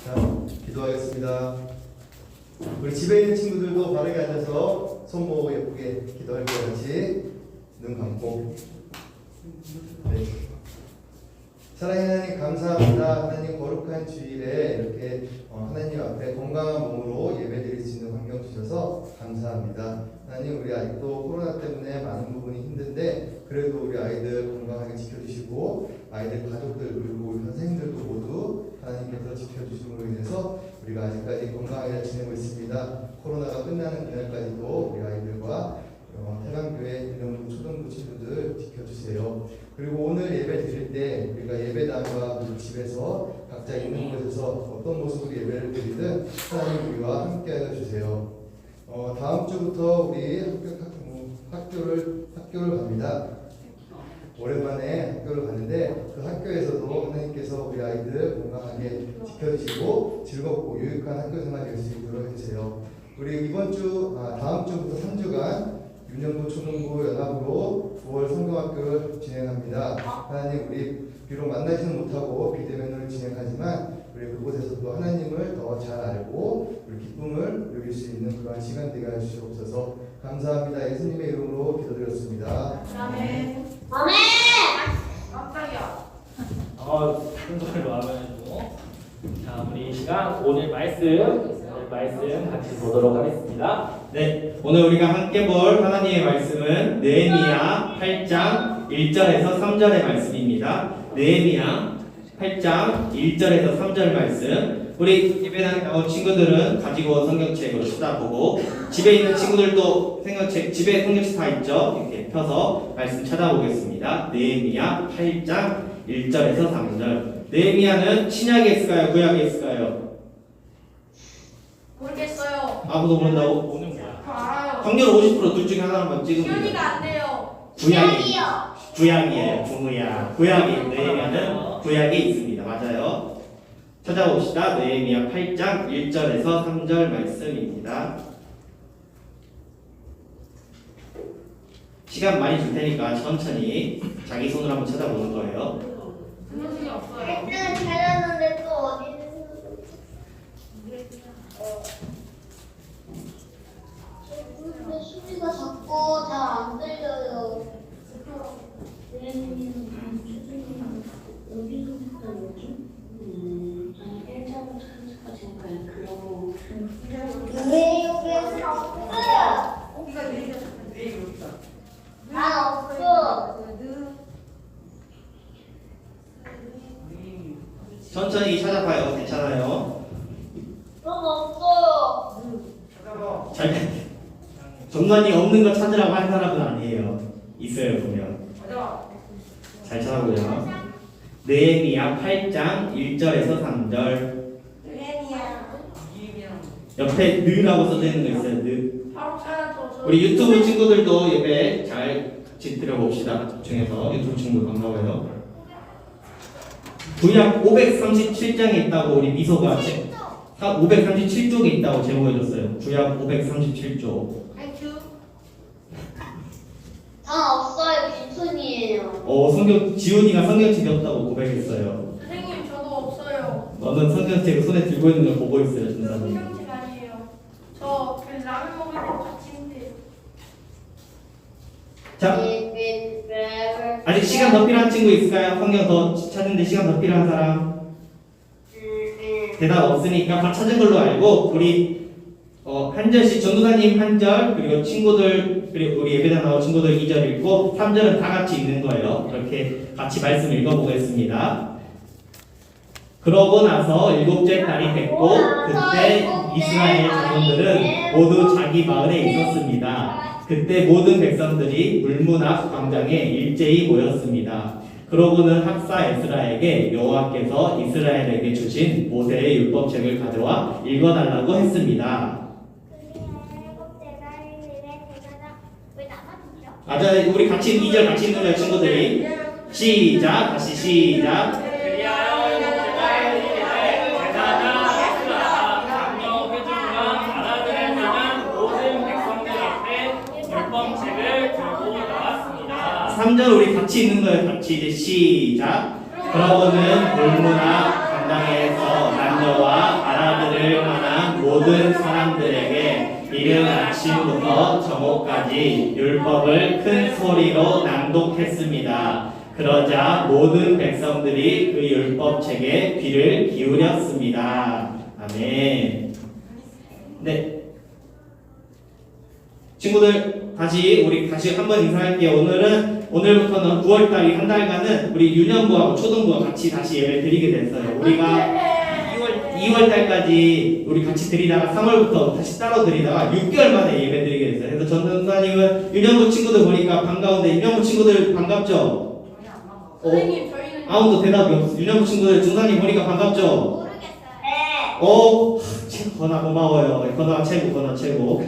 자, 기도하겠습니다. 우리 집에 있는 친구들도 바르게 앉아서 손 모으고 예쁘게 기도할 때 같이 눈 감고. 네. 사랑하는 하나님 감사합니다. 하나님 거룩한 주일에 이렇게 하나님 앞에 건강한 몸으로 예배드릴 수 있는 환경 주셔서 감사합니다. 하나님 우리 아직도 코로나 때문에 많은 부분이 힘든데 그래도 우리 아이들 건강하게 지켜주시고 아이들 가족들 그리고 우리 선생님들도 모두 하나님께서 지켜주심으로 인해서 우리가 아직까지 건강하게 지내고 있습니다. 코로나가 끝나는 그날까지도 우리 아이들과 태강교회 이런 초등부 친구들 지켜주세요. 그리고 오늘 예배 드릴 때 우리가 예배당과 그리고 집에서 각자 있는 곳에서 어떤 모습으로 예배를 드리든 하나님 우리와 함께하여 주세요. 다음 주부터 우리 학교를 갑니다. 오랜만에 학교를 가는데 그 학교에서도 하나님께서 우리 아이들 건강하게 지켜주시고 즐겁고 유익한 학교 생활이 될 수 있도록 해주세요. 우리 다음 주부터 3주간 윤영도 초등부 연합으로 9월 성경학교를 진행합니다. 하나님 우리 비록 만나지는 못하고 비대면으로 진행하지만 우리 그곳에서도 하나님을 더 잘 알고 우리 기쁨을 누릴 수 있는 그러한 시간 되게 하시옵소서. 감사합니다. 예수님의 이름으로 기도드렸습니다. 아멘. 아멘. 깜짝이야. 순서를 마음에도. 자, 우리 이 시간 오늘 말씀 같이 보도록 하겠습니다. 네, 오늘 우리가 함께 볼 하나님의 말씀은 느헤미야 8장 1절에서 3절의 말씀입니다. 느헤미야 8장 1절에서 3절 말씀. 우리 예배당 나온 친구들은 가지고 온 성경책으로 찾아보고 집에 있는 친구들도 집에 성경책 다 있죠? 이렇게 펴서 말씀 찾아보겠습니다. 느헤미야 8장 1절에서 3절. 느헤미야는 신약에 있을까요? 구약에 있을까요? 모르겠어요. 아무도 모른다고? 오늘 뭐야? 저 알아요. 확률 50%둘 중에 하나만 찍으면 돼요. 시연이가 안 돼요. 구약이에요. 구약이 느헤미야는 구약에 있습니다. 맞아요. 찾아봅시다. 느헤미야 8장 1절에서 3절 말씀입니다. 시간 많이 줄 테니까 천천히 자기 손으로 한번 찾아보는 거예요. 선생님이 없어요. 일단 잘하는데 또 어디는 근데 수지가 자꾸 잘 안 들려요. 여기서부터 여기? 1절부터 3절까지 그냥 그러고 왜 여기 없어? 이거 왜 여기다? 아 없어. 천천히 찾아봐요. 괜찮아요. 그럼 없어요. 찾아봐. 정관이 없는 거 찾으라고 한 사람은 아니에요. 있어요 보면. 찾아봐. 잘 찾아보죠. 느헤미야 8장 1절에서 3절. 느헤미야. 옆에 느라고 써져 있는 거 있어요. 느. 바로 찾아줘. 우리 유튜브 친구들도 예배 잘 같이 들어봅시다. 집중해서 유튜브 친구들 반가워요. 구약 537장에 있다고 우리 미소가 537쪽에 있다고 제보해줬어요. 구약 537쪽. 땡큐. 다 없어요. 빈손이에요. 지훈이가 성경책이 없다고 고백했어요. 선생님 저도 없어요. 너는 성경책을 손에 들고 있는 걸 보고 있어요, 저 준사님. 성경책 아니에요. 저그 라면 먹을 때 같이 힘들어요. 자, 아직 시간 더 필요한 친구 있을까요? 성경 더 찾는데 시간 더 필요한 사람? 대답 없으니까 다 찾은 걸로 알고 우리 한 절씩 전도사님 한 절, 그리고 친구들, 그리고 우리 예배당 나온 친구들 2절 읽고 3절은 다 같이 읽는 거예요. 이렇게 같이 말씀 읽어보겠습니다. 그러고 나서 7째 달이 됐고 그때 이스라엘 자손들은 모두 자기 마을에 있었습니다. 그때 모든 백성들이 물문 앞 광장에 일제히 모였습니다. 그러고는 학사 에스라에게 여호와께서 이스라엘에게 주신 모세의 율법책을 가져와 읽어달라고 했습니다. 맞아요. 우리 같이 2절 같이 읽는 거예요, 친구들이. 시작. 다시 시작. 그리하여 이스라엘 제사장 에스라가 강력 회중과 나라들을 사는 모든 백성들 앞에 율법책을 들고 나왔습니다. 3절 우리 같이 읽는 거예요. 같이 이제 시작. 그러고는 물문화 강당에서 남녀와 아라들을 만한 모든 사람들에게 이른 아침부터 저녁까지 율법을 큰 소리로 낭독했습니다. 그러자 모든 백성들이 그 율법책에 귀를 기울였습니다. 아멘. 네. 친구들 우리 다시 한번 인사할게요. 오늘부터는 9월달 이 한 달간은 우리 유년부하고 초등부가 같이 다시 예배 드리게 됐어요. 우리가 2월 달까지 우리 같이 드리다가 3월부터 다시 따로 드리다가 6개월 만에 예배 드리게 됐어요. 그래서 전도사님은 유년부 친구들 보니까 반가운데 유년부 친구들 반갑죠? 선생님 저희는 아무도 대답이 없어. 유년부 친구들 중사님 보니까 반갑죠? 건아 고마워요. 건아 최고.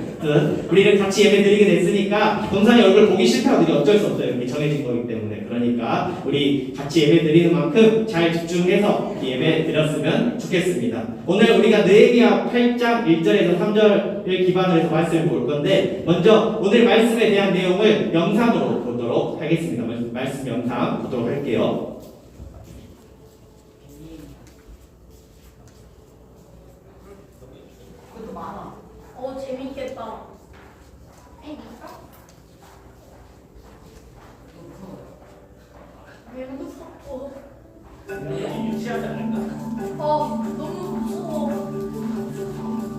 우리는 같이 예배 드리게 됐으니까 동산이 얼굴 보기 싫다고 어쩔 수 없어요. 이렇게 정해진 거기 때문에. 그러니까 우리 같이 예배 드리는 만큼 잘 집중해서 예배 드렸으면 좋겠습니다. 오늘 우리가 느헤미야 8장 1절에서 3절을 기반으로 해서 말씀을 볼 건데 먼저 오늘 말씀에 대한 내용을 영상으로 보도록 하겠습니다. 말씀 영상 보도록 할게요. 재밌겠다. 왜 무서워? 유치하지 않을까? 너무 무서워.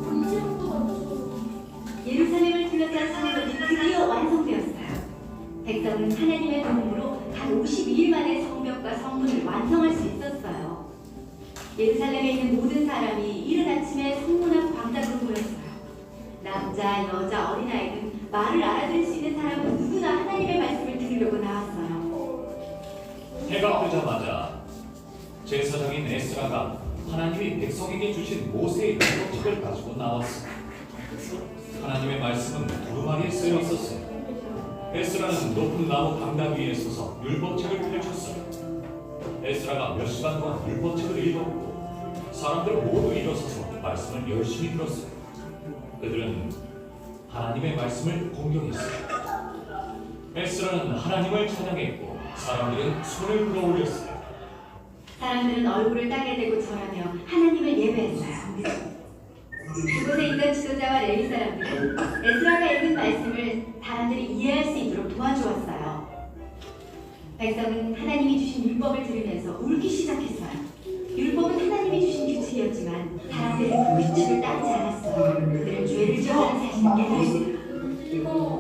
언제부터 무서워? 예루살렘을 둘러싼 성벽이 드디어 완성되었어요. 백성은 하나님의 도움으로 단 52일 만에 성벽과 성문을 완성할 수 있었어요. 예루살렘에 있는 모든 사람이 이른 아침에 성문 앞 광장으로 모였어요. 남자, 여자, 어린아이는 말을 알아들을 수 있는 사람은 누구나 하나님의 말씀을 들으려고 나왔어요. 해가 뜨자마자 제사장인 에스라가 하나님이 백성에게 주신 모세의 율법책을 가지고 나왔습니다. 하나님의 말씀은 두루마리에 쓰여 있었어요. 에스라는 높은 나무 강당 위에 서서 율법책을 펼쳤어요. 에스라가 몇 시간 동안 율법책을 읽었고 사람들 모두 일어서서 말씀을 열심히 들었어요. 그들은 하나님의 말씀을 공경했어요. 에스라는 하나님을 찬양했고 사람들은 손을 끌어올렸어요. 사람들은 얼굴을 땅에 대고 절하며 하나님을 예배했어요. 그곳에 있던 지도자와 레위 사람들은 에스라가 읽은 말씀을 사람들이 이해할 수 있도록 도와주었어요. 백성은 하나님이 주신 율법을 들으면서 울기 시작했어요. 율법은 하나님이 주신 규칙이었지만 사람들은 그 규칙을 따르지 않았어요. 그들은 죄를 지었다는 사실을 깨달았어요.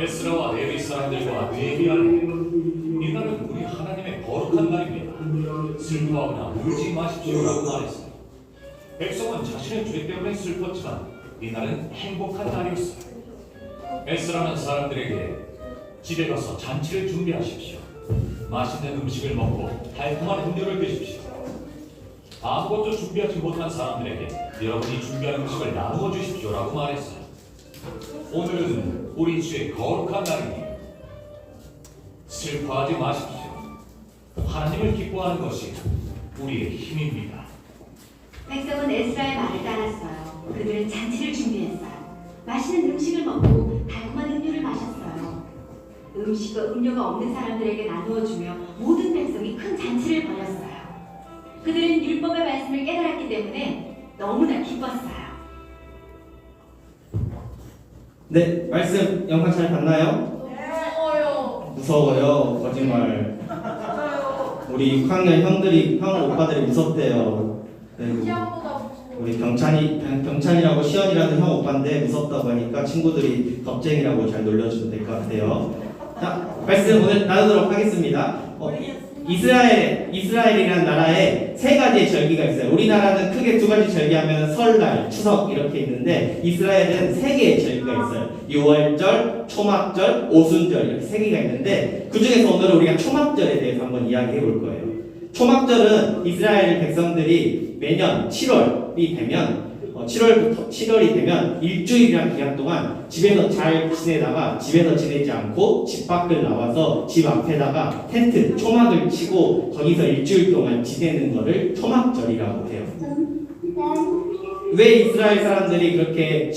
에스라와 레위 사람들과 느헤미야는 이날은 우리 하나님의 거룩한 날입니다. 슬퍼하거나 울지 마십시오라고 말했어요. 백성은 자신의 죄 때문에 슬펐지만 이날은 행복한 날이었어요. 에스라는 사람들에게 집에 가서 잔치를 준비하십시오. 맛있는 음식을 먹고 달콤한 음료를 드십시오. 아무것도 준비하지 못한 사람들에게 여러분이 준비한 음식을 나누어 주십시오라고 말했어요. 오늘은 우리 주의 거룩한 날이니 슬퍼하지 마십시오. 하나님을 기뻐하는 것이 우리의 힘입니다. 백성은 에스라의 말을 따랐어요. 그들은 잔치를 준비했어요. 맛있는 음식을 먹고 달콤한 음료를 마셨어요. 음식과 음료가 없는 사람들에게 나누어주며 모든 백성이 큰 잔치를 벌였어요. 그들은 율법의 말씀을 깨달았기 때문에 너무나 기뻤어요. 네, 말씀 영상 잘 봤나요? 무서워요. 거짓말. 우리 6학년 형 오빠들이 무섭대요. 그리고 우리 경찬이라고 시연이라는 형 오빠인데 무섭다고 하니까 친구들이 겁쟁이라고 잘 놀려주면 될 것 같아요. 자, 말씀 오늘 나누도록 하겠습니다. 이스라엘이라는 나라에 세 가지의 절기가 있어요. 우리나라는 크게 두 가지 절기하면 설날, 추석 이렇게 있는데 이스라엘은 세 개의 절기가 있어요. 유월절, 초막절, 오순절 이렇게 세 개가 있는데 그 중에서 오늘은 우리가 초막절에 대해서 한번 이야기해 볼 거예요. 초막절은 이스라엘 백성들이 매년 7월이 되면 7월이 되면 일주일이라는 기간 동안 집에서 잘 지내다가 집에서 지내지 않고 집 밖을 나와서 집 앞에다가 텐트, 초막을 치고 거기서 일주일 동안 지내는 거를 초막절이라고 해요. 왜 이스라엘 사람들이 그렇게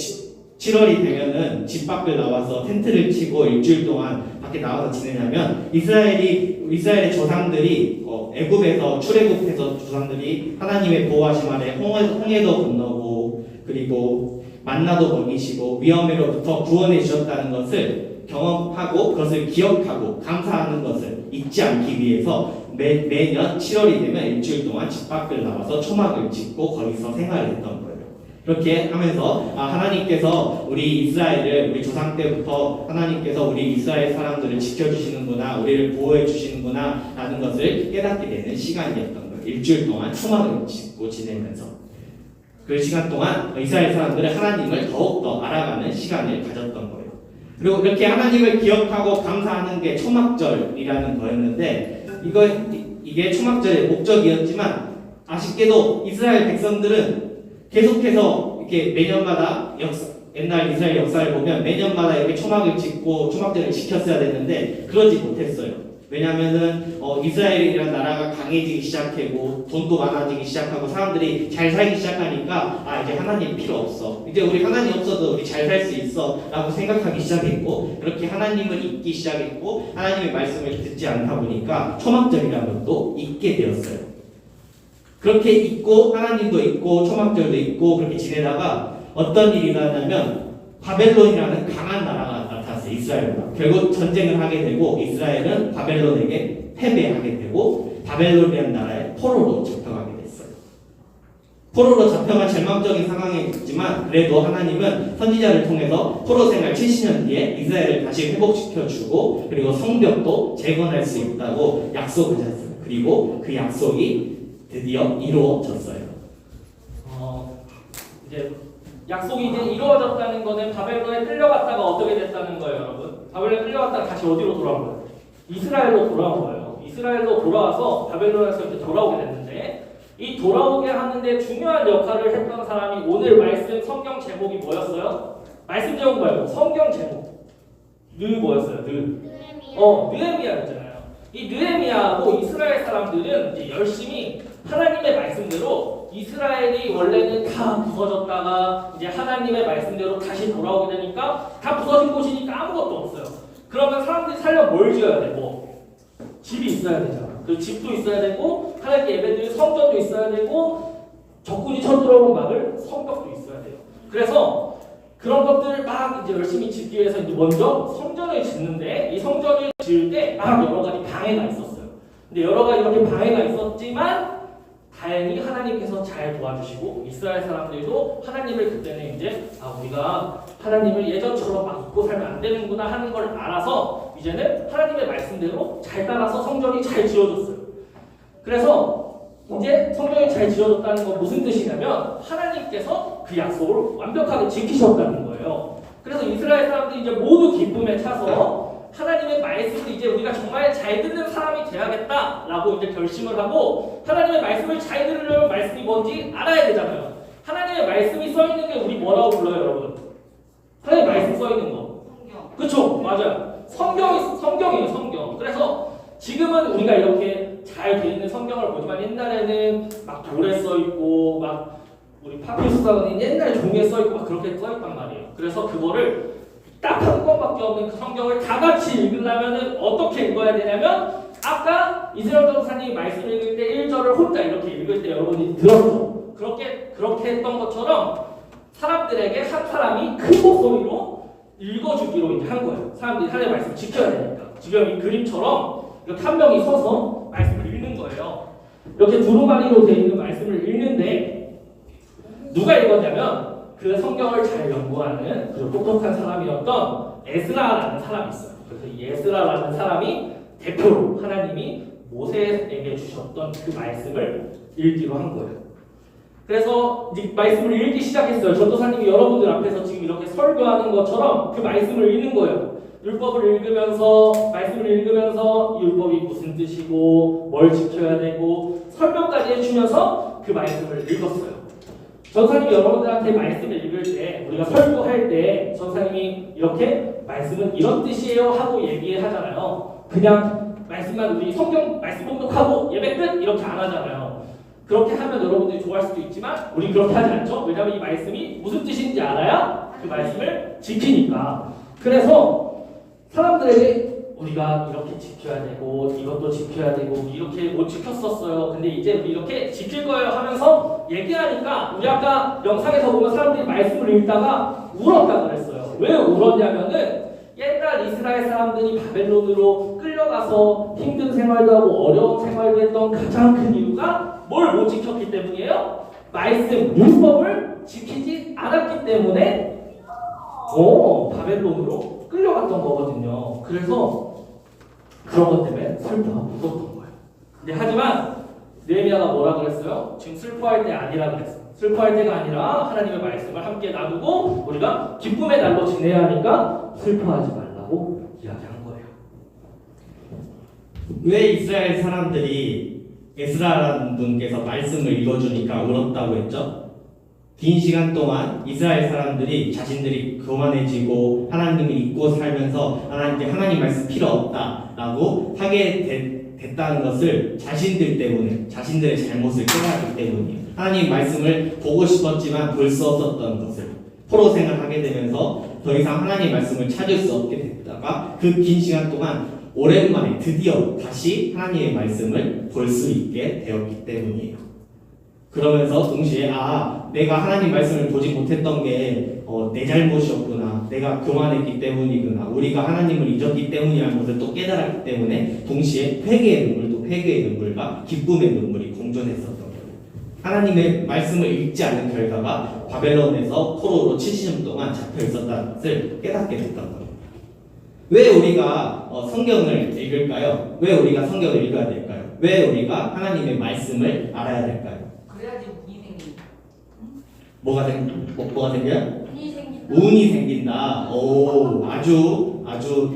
7월이 되면은 집 밖을 나와서 텐트를 치고 일주일 동안 밖에 나와서 지내냐면 이스라엘의 조상들이 애굽에서 출애굽해서 조상들이 하나님의 보호하심 아래 홍해도 건너고 그리고 만나도 먹이시고 위험으로부터 구원해 주셨다는 것을 경험하고 그것을 기억하고 감사하는 것을 잊지 않기 위해서 매년 7월이 되면 일주일 동안 집 밖을 나와서 초막을 짓고 거기서 생활을 했던 거예요. 그렇게 하면서 하나님께서 우리 이스라엘을 우리 조상 때부터 하나님께서 우리 이스라엘 사람들을 지켜주시는구나, 우리를 보호해 주시는구나 라는 것을 깨닫게 되는 시간이었던 거예요. 일주일 동안 초막을 짓고 지내면서 그 시간 동안 이스라엘 사람들은 하나님을 더욱더 알아가는 시간을 가졌던 거예요. 그리고 이렇게 하나님을 기억하고 감사하는 게 초막절이라는 거였는데 이게 초막절의 목적이었지만 아쉽게도 이스라엘 백성들은 계속해서 이렇게 매년마다 옛날 이스라엘 역사를 보면 매년마다 이렇게 초막을 짓고 초막절을 지켰어야 됐는데 그러지 못했어요. 왜냐하면은 이스라엘이라는 나라가 강해지기 시작하고 돈도 많아지기 시작하고 사람들이 잘 살기 시작하니까 이제 하나님 필요 없어. 이제 우리 하나님 없어도 우리 잘 살 수 있어 라고 생각하기 시작했고 그렇게 하나님을 잊기 시작했고 하나님의 말씀을 듣지 않다 보니까 초막절이라는 것도 잊게 되었어요. 그렇게 잊고 하나님도 잊고 초막절도 잊고 그렇게 지내다가 어떤 일이 일어나냐면 바벨론이라는 강한 나라가 나타났어요. 이스라엘보다. 결국 전쟁을 하게 되고 이스라엘은 바벨론에게 패배하게 되고 바벨론이라는 나라에 포로로 잡혀가게 됐어요. 포로로 잡혀간 절망적인 상황이었지만 그래도 하나님은 선지자를 통해서 포로 생활 70년 뒤에 이스라엘을 다시 회복시켜주고 그리고 성벽도 재건할 수 있다고 약속하셨어요. 그리고 그 약속이 드디어 이루어졌어요. 이제 약속이 이제 이루어졌다는 거는 바벨론에 끌려갔다가 어떻게 됐다는 거예요, 여러분? 바벨론에 끌려갔다가 다시 어디로 돌아온 거예요? 이스라엘로 돌아온 거예요. 이스라엘로 돌아와서 바벨론에서 이렇게 돌아오게 됐는데 이 돌아오게 하는데 중요한 역할을 했던 사람이 오늘 말씀 성경 제목이 뭐였어요? 말씀 제목 말고 성경 제목. 뭐였어요? 느헤미야였잖아요. 이 느헤미야하고 이스라엘 사람들은 이제 열심히 하나님의 말씀대로 이스라엘이 원래는 다 부서졌다가 이제 하나님의 말씀대로 다시 돌아오게 되니까 다 부서진 곳이니까 아무것도 없어요. 그러면 사람들이 살려면 뭘 지어야 되고 집이 있어야 되잖아. 그 집도 있어야 되고 하나님께 예배드릴 성전도 있어야 되고 적군이 쳐들어오는 막을 성벽도 있어야 돼요. 그래서 그런 것들을 막 이제 열심히 짓기 위해서 이제 먼저 성전을 짓는데 이 성전을 지을 때 막 여러 가지 방해가 있었어요. 근데 여러 가지 이렇게 방해가 있었지만 다행히 하나님께서 잘 도와주시고 이스라엘 사람들도 하나님을 그때는 이제 우리가 하나님을 예전처럼 막 잊고 살면 안 되는구나 하는 걸 알아서 이제는 하나님의 말씀대로 잘 따라서 성전이 잘 지어졌어요. 그래서 이제 성전이 잘 지어졌다는 건 무슨 뜻이냐면 하나님께서 그 약속을 완벽하게 지키셨다는 거예요. 그래서 이스라엘 사람들이 이제 모두 기쁨에 차서 하나님의 말씀을 이제 우리가 정말 잘 듣는 사람이 돼야겠다라고 이제 결심을 하고 하나님의 말씀을 잘 들으려면 말씀이 뭔지 알아야 되잖아요. 하나님의 말씀이 써 있는 게 우리 뭐라고 불러요, 여러분? 하나님의 말씀 써 있는 거. 그쵸? 맞아요. 성경이에요, 성경. 그래서 지금은 우리가 이렇게 잘 돼 있는 성경을 보지만 옛날에는 막 돌에 써 있고 막 우리 파피루스라는 옛날 종이에 써 있고 막 그렇게 써 있단 말이에요. 그래서 그거를 딱 한 권밖에 없는 그 성경을 다 같이 읽으려면 어떻게 읽어야 되냐면 아까 이스라엘 전사님이 말씀 읽을 때 1절을 혼자 이렇게 읽을 때 여러분이 들었죠? 그렇게 했던 것처럼 사람들에게 한 사람이 큰 목소리로 읽어주기로 이제 한 거예요. 사람들이 하나님의 말씀을 지켜야 되니까. 지금 이 그림처럼 이렇게 한 명이 서서 말씀을 읽는 거예요. 이렇게 두루마리로 되어 있는 말씀을 읽는데 누가 읽었냐면 그 성경을 잘 연구하는 그 똑똑한 사람이었던 에스라라는 사람이 있어요. 그래서 이 에스라라는 사람이 대표로 하나님이 모세에게 주셨던 그 말씀을 읽기로 한 거예요. 그래서 이제 말씀을 읽기 시작했어요. 전도사님이 여러분들 앞에서 지금 이렇게 설교하는 것처럼 그 말씀을 읽는 거예요. 율법을 읽으면서 말씀을 읽으면서 율법이 무슨 뜻이고 뭘 지켜야 되고 설명까지 해주면서 그 말씀을 읽었어요. 전사님이 여러분들한테 말씀을 읽을 때 우리가 설교할 때 전사님이 이렇게 말씀은 이런 뜻이에요 하고 얘기하잖아요. 그냥 말씀만 우리 성경 말씀 봉독하고 예배 끝 이렇게 안 하잖아요. 그렇게 하면 여러분들이 좋아할 수도 있지만 우리 그렇게 하지 않죠? 왜냐하면 이 말씀이 무슨 뜻인지 알아야 그 말씀을 지키니까. 그래서 사람들에게 우리가 이렇게 지켜야 되고 이것도 지켜야 되고 이렇게 못 지켰었어요. 근데 이제 우리 이렇게 지킬 거예요 하면서 얘기하니까 우리 아까 영상에서 보면 사람들이 말씀을 읽다가 울었다고 그랬어요. 왜 울었냐면은 옛날 이스라엘 사람들이 바벨론으로 끌려가서 힘든 생활도 하고 어려운 생활도 했던 가장 큰 이유가 뭘 못 지켰기 때문이에요? 말씀, 율법을 지키지 않았기 때문에 바벨론으로 끌려갔던 거거든요. 그래서 그런 것 때문에 슬퍼하고 울었던 거예요. 근데 하지만 느헤미야가 뭐라 그랬어요? 지금 슬퍼할 때 아니라 그랬어요. 슬퍼할 때가 아니라 하나님의 말씀을 함께 나누고 우리가 기쁨의 날로 지내야 하니까 슬퍼하지 말라고 이야기한 거예요. 왜 이스라엘 사람들이 에스라라는 분께서 말씀을 읽어주니까 울었다고 했죠? 긴 시간 동안 이스라엘 사람들이 자신들이 교만해지고 하나님을 잊고 살면서 하나님 말씀 필요 없다라고 하게 됐다는 것을 자신들 때문에 자신들의 잘못을 깨달았기 때문이에요. 하나님 말씀을 보고 싶었지만 볼 수 없었던 것을 포로 생활하게 되면서 더 이상 하나님 말씀을 찾을 수 없게 됐다가 그 긴 시간 동안 오랜만에 드디어 다시 하나님의 말씀을 볼 수 있게 되었기 때문이에요. 그러면서 동시에 내가 하나님 말씀을 보지 못했던 게 내 잘못이었구나, 내가 교만했기 때문이구나, 우리가 하나님을 잊었기 때문이라는 것을 또 깨달았기 때문에 동시에 회개의 눈물과 기쁨의 눈물이 공존했었던 거예요. 하나님의 말씀을 읽지 않는 결과가 바벨론에서 포로로 70년 동안 잡혀 있었다는 것을 깨닫게 됐던 거예요. 왜 우리가 성경을 읽을까요? 왜 우리가 성경을 읽어야 될까요? 왜 우리가 하나님의 말씀을 알아야 될까요? 그래야지 운이 생긴다. 뭐가 생겨요? 운이 생긴다. 운이 생긴다. 오, 아주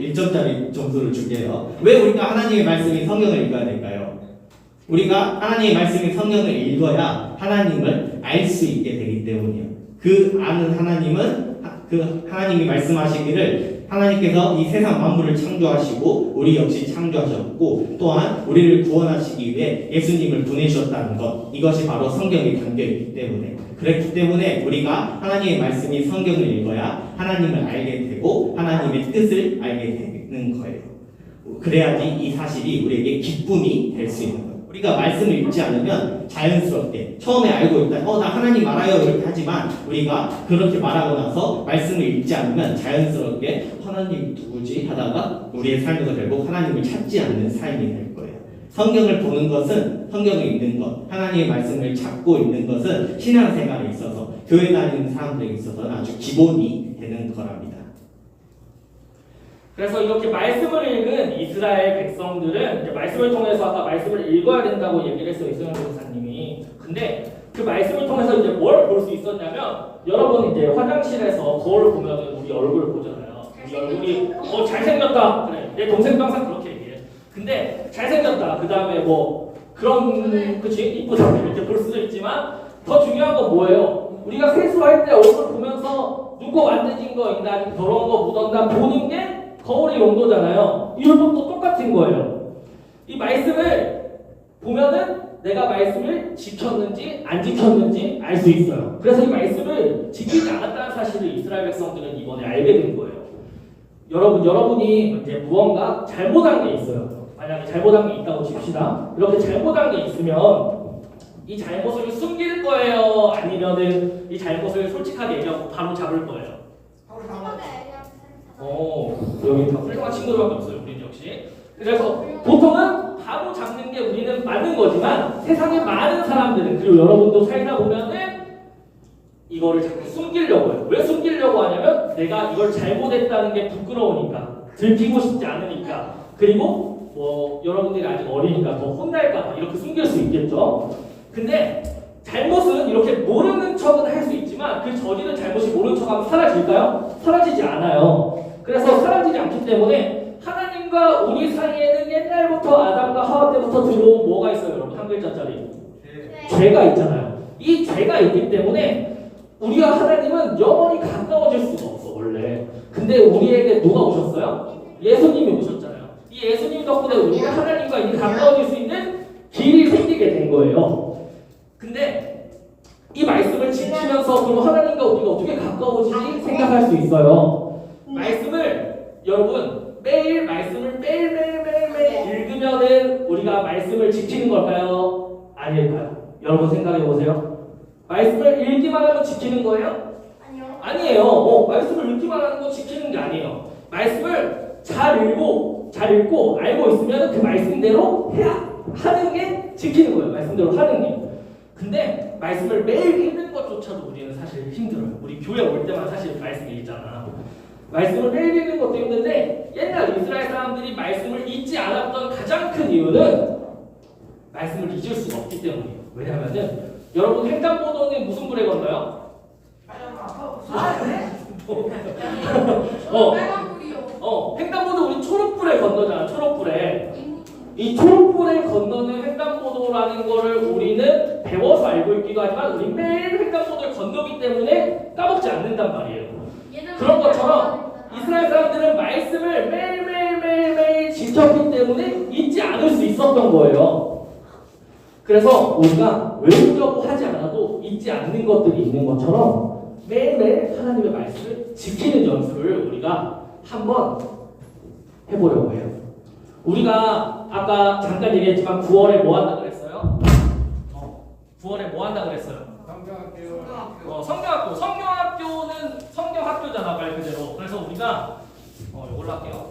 1점짜리 점수를 줄게요. 왜 우리가 하나님의 말씀인 성경을 읽어야 될까요? 우리가 하나님의 말씀인 성경을 읽어야 하나님을 알 수 있게 되기 때문이에요. 그 아는 하나님은 하나님이 말씀하시기를 하나님께서 이 세상 만물을 창조하시고 우리 역시 창조하셨고 또한 우리를 구원하시기 위해 예수님을 보내주셨다는 것, 이것이 바로 성경에 담겨있기 때문에, 그렇기 때문에 우리가 하나님의 말씀인 성경을 읽어야 하나님을 알게 되고 하나님의 뜻을 알게 되는 거예요. 그래야지 이 사실이 우리에게 기쁨이 될 수 있는 거예요. 우리가 말씀을 읽지 않으면 자연스럽게 처음에 알고 있다, 나 하나님 알아요 이렇게 하지만 우리가 그렇게 말하고 나서 말씀을 읽지 않으면 자연스럽게 하나님 누구지 하다가 우리의 삶에서 결국 하나님을 찾지 않는 삶이 될 거예요. 성경을 보는 것은, 성경을 읽는 것, 하나님의 말씀을 찾고 읽는 것은 신앙생활에 있어서, 교회 다니는 사람들에게 있어서는 아주 기본이 되는 거랍니다. 그래서 이렇게 말씀을 읽은 이스라엘 백성들은 이제 말씀을 통해서 아까 말씀을 읽어야 된다고 얘기를 했어요, 이승현 교사님이. 근데 그 말씀을 통해서 이제 뭘 볼 수 있었냐면, 여러분 이제 화장실에서 거울을 보면 우리 얼굴을 보잖아요. 우리 얼굴이 잘생겼다. 그래, 내 동생도 항상 그렇게 얘기해. 근데 잘생겼다. 그 다음에 뭐 그런 그치 이쁘다 이렇게 볼 수도 있지만 더 중요한 건 뭐예요? 우리가 세수할 때 얼굴 보면서 누구 만드진 거 있나, 아직 더러운 거 묻었나 보는 게 거울의 용도잖아요. 이 율법도 똑같은 거예요. 이 말씀을 보면은 내가 말씀을 지켰는지 안 지켰는지 알 수 있어요. 그래서 이 말씀을 지키지 않았다는 사실을 이스라엘 백성들은 이번에 알게 된 거예요. 여러분이 이제 무언가 잘못한 게 있어요. 만약에 잘못한 게 있다고 칩시다. 이렇게 잘못한 게 있으면 이 잘못을 숨길 거예요? 아니면은 이 잘못을 솔직하게 얘기하고 바로 잡을 거예요? 여기 다 훌륭한 친구들밖에 없어요. 우리는 역시. 그래서 보통은 바로 잡는 게 우리는 맞는 거지만 세상에 많은 사람들은, 그리고 여러분도 살다 보면은 이거를 자꾸 숨기려고 해요. 왜 숨기려고 하냐면 내가 이걸 잘못했다는 게 부끄러우니까, 들키고 싶지 않으니까, 그리고 뭐 여러분들이 아직 어리니까 더 혼날까 봐 이렇게 숨길 수 있겠죠. 근데 잘못은 이렇게 모르는 척은 할 수 있지만 그 저지른 잘못이 모르는 척하면 사라질까요? 사라지지 않아요. 그래서 사라지지 않기 때문에 하나님과 우리 사이에는 옛날부터 아담과 하와 때부터 들어온 뭐가 있어요, 여러분? 한 글자짜리 죄가 있잖아요. 이 죄가 있기 때문에 우리와 하나님은 영원히 가까워질 수가 없어 원래. 근데 우리에게 누가 오셨어요? 예수님이 오셨잖아요. 이 예수님 덕분에 우리가 하나님과 이제 가까워질 수 있는 길이 생기게 된 거예요. 그럼 하나님과 우리가 어떻게 가까워지지 생각할 수 있어요. 말씀을 여러분 매일 말씀을 매일 읽으면은 우리가 말씀을 지키는 걸까요? 아닐까요? 여러분 생각해 보세요. 말씀을 읽기만 하면 지키는 거예요? 아니요. 아니에요. 말씀을 읽기만 하는 거 지키는 게 아니에요. 말씀을 잘 읽고 알고 있으면 그 말씀대로 하는 게 지키는 거예요. 말씀대로 하는 게. 근데 말씀을 매일 읽는 것조차도 우리는 사실 힘들어요. 우리 교회 올 때만 사실 말씀 읽잖아. 말씀을 매일 읽는 것도 힘든데 옛날 이스라엘 사람들이 말씀을 읽지 않았던 가장 큰 이유는 말씀을 잊을 수가 없기 때문이에요. 왜냐하면은 여러분 횡단보도는 무슨 불에 건너요? 빨간불이요. 횡단보도 우리 초록불에 건너잖아. 초록불에. 이 초록불에 건너는 횡단보도라는 거를 우리는 배워서 알고 있기도 하지만 우리 매일 횡단보도를 건너기 때문에 까먹지 않는단 말이에요. 그런 것처럼 이스라엘 사람들은 말씀을 매일 지켰기 때문에 잊지 않을 수 있었던 거예요. 그래서 우리가 외우려고 하지 않아도 잊지 않는 것들이 있는 것처럼 매일매일 하나님의 말씀을 지키는 연습을 우리가 한번 해보려고 해요. 우리가 아까 잠깐 얘기했지만 9월에 뭐 한다 그랬어요? 9월에 뭐 한다 그랬어요? 성경학교. 성경학교는 성경학교잖아, 말 그대로. 그래서 우리가 이걸로 할게요.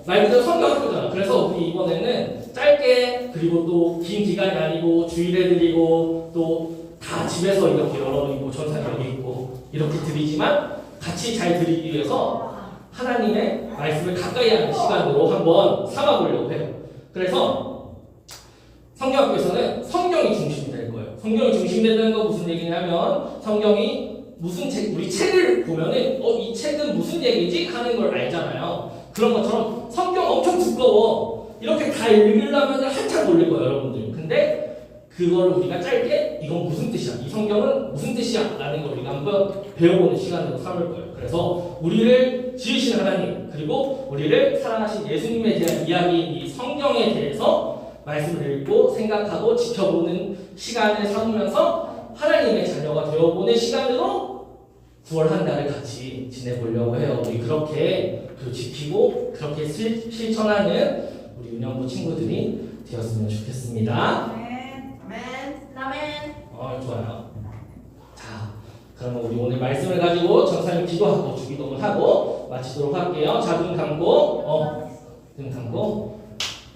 말 그대로 성경학교잖아. 그래서 우리 이번에는 짧게 그리고 또 긴 기간이 아니고 주일에 드리고 또 다 집에서 이렇게 열어드리고 전산 여기 있고 이렇게 드리지만 같이 잘 드리기 위해서 하나님의 말씀을 가까이 하는 시간으로 한번 삼아보려고 해요. 그래서 성경학교에서는 성경이 중심이 될 거예요. 성경이 중심이 된다는 건 무슨 얘기냐면 성경이 무슨 책, 우리 책을 보면은 이 책은 무슨 얘기지? 하는 걸 알잖아요. 그런 것처럼 성경 엄청 두꺼워. 이렇게 다 읽으려면 한참 걸릴 거예요, 여러분들. 근데 그걸 우리가 짧게 이건 무슨 뜻이야? 이 성경은 무슨 뜻이야? 라는 걸 우리가 한번 배워보는 시간으로 삼을 거예요. 그래서 우리를 지으신 하나님 그리고 우리를 사랑하신 예수님에 대한 이야기인 이 성경에 대해서 말씀을 읽고 생각하고 지켜보는 시간을 삼으면서 하나님의 자녀가 되어보는 시간으로 9월 한 달을 같이 지내보려고 해요. 우리 그렇게 지키고 그렇게 실천하는 우리 윤영부 친구들이 되었으면 좋겠습니다. 아멘. 좋아요. 자, 그러면 우리 오늘 말씀을 가지고 전사님 기도하고 주기도를 하고 마치도록 할게요. 자, 눈 감고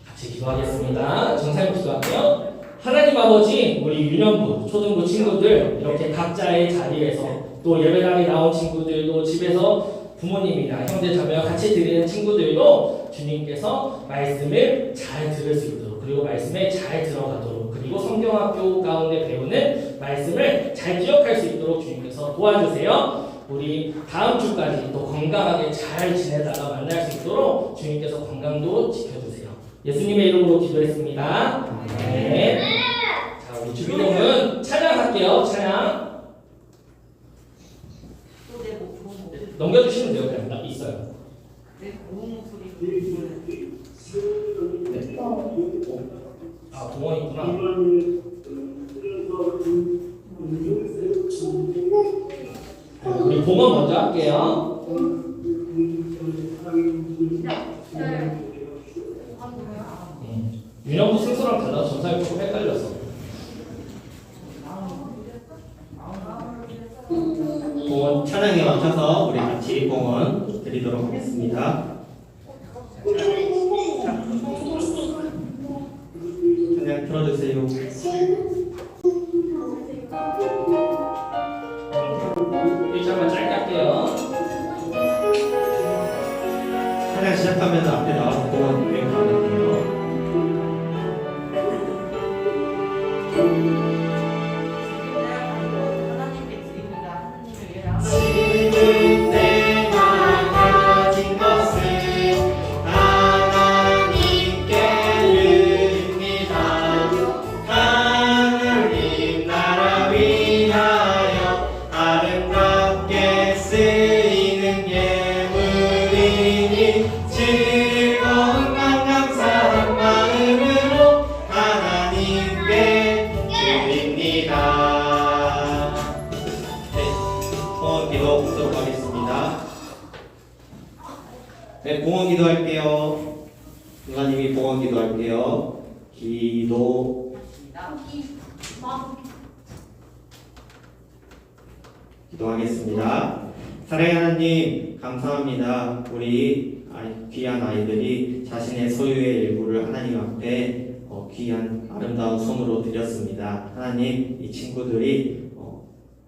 같이 기도하겠습니다. 전사님 기도할게요. 하나님 아버지, 우리 유년부, 초등부 친구들 이렇게 각자의 자리에서 또 예배당에 나온 친구들도 집에서 부모님이나 형제 자매와 같이 드리는 친구들도 주님께서 말씀을 잘 들을 수 있도록 그리고 말씀에 잘 들어가도록 그리고 성경학교 가운데 배우는 말씀을 잘 기억할 수 있도록 주님께서 도와주세요. 우리 다음 주까지 또 건강하게 잘 지내다가 만날 수 있도록 주님께서 건강도 지켜주세요. 예수님의 이름으로 기도했습니다. 네. 자, 우리 주기도는 찬양할게요. 찬양. 넘겨주시면 돼요. 그냥 딱 있어요. 네. 아, 동원 있구나. 우리 봉헌 먼저 할게요. 윤영부 순서랑 달라서 전사님 조금 헷갈렸어. 봉헌 찬양에 맞춰서 우리 같이 봉헌 드리도록 하겠습니다. 찬양 들어주세요. 잠깐 짧게 할게요. 찬양 시작하면 앞에 나와서 봉헌 유행하면 돼요. 지금 내가 가진 것은 하나님께 드립니다. 하나님 나라 위하여 아름답게 쓰이는 예물이니 즐거운 감사한 마음으로 하나님께 드립니다. 네, 봉헌 기도할게요. 누나님이 봉헌 기도할게요. 기도하겠습니다. 사랑의 하나님, 감사합니다. 우리 귀한 아이들이 자신의 소유의 일부를 하나님 앞에 귀한 아름다운 손으로 드렸습니다. 하나님, 이 친구들이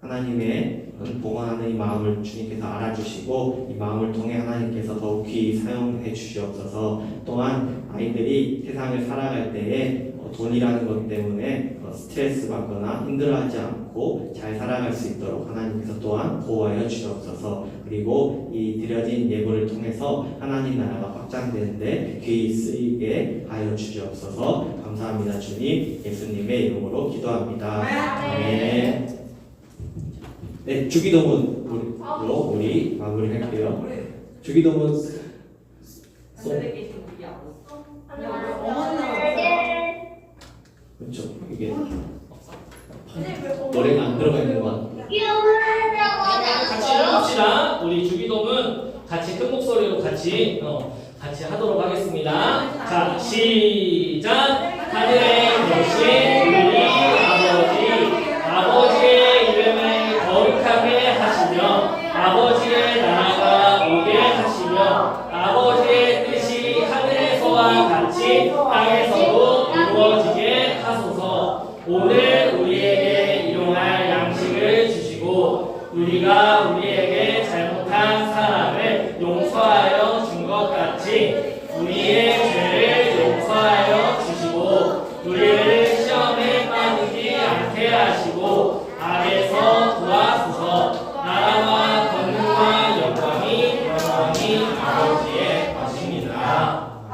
하나님의 봉헌하는 이 마음을 주님께서 알아주시고 이 마음을 통해 하나님께서 더욱 귀히 사용해 주시옵소서. 또한 아이들이 세상을 살아갈 때에 돈이라는 것 때문에 스트레스 받거나 힘들어하지 않고 잘 살아갈 수 있도록 하나님께서 또한 보호하여 주옵소서. 그리고 이 드려진 예물을 통해서 하나님 나라가 확장되는데 귀히 쓰이게 하여 주옵소서. 감사합니다. 주님, 예수님의 이름으로 기도합니다. 아멘. 네, 주기도문으로 우리 마무리할게요. 주기도문 그렇죠. 이게 노래가 안 들어가 있는 거 같이 해봅시다. 우리 주기도문 같이 큰 목소리로 같이 하도록 하겠습니다. 자, 시작. 하늘에 계신 우리 아버지의 이름을 거룩하게 하시며 아버지의 나라가 오게 하시며 아버지의 뜻이 하늘에서와 같이 땅에서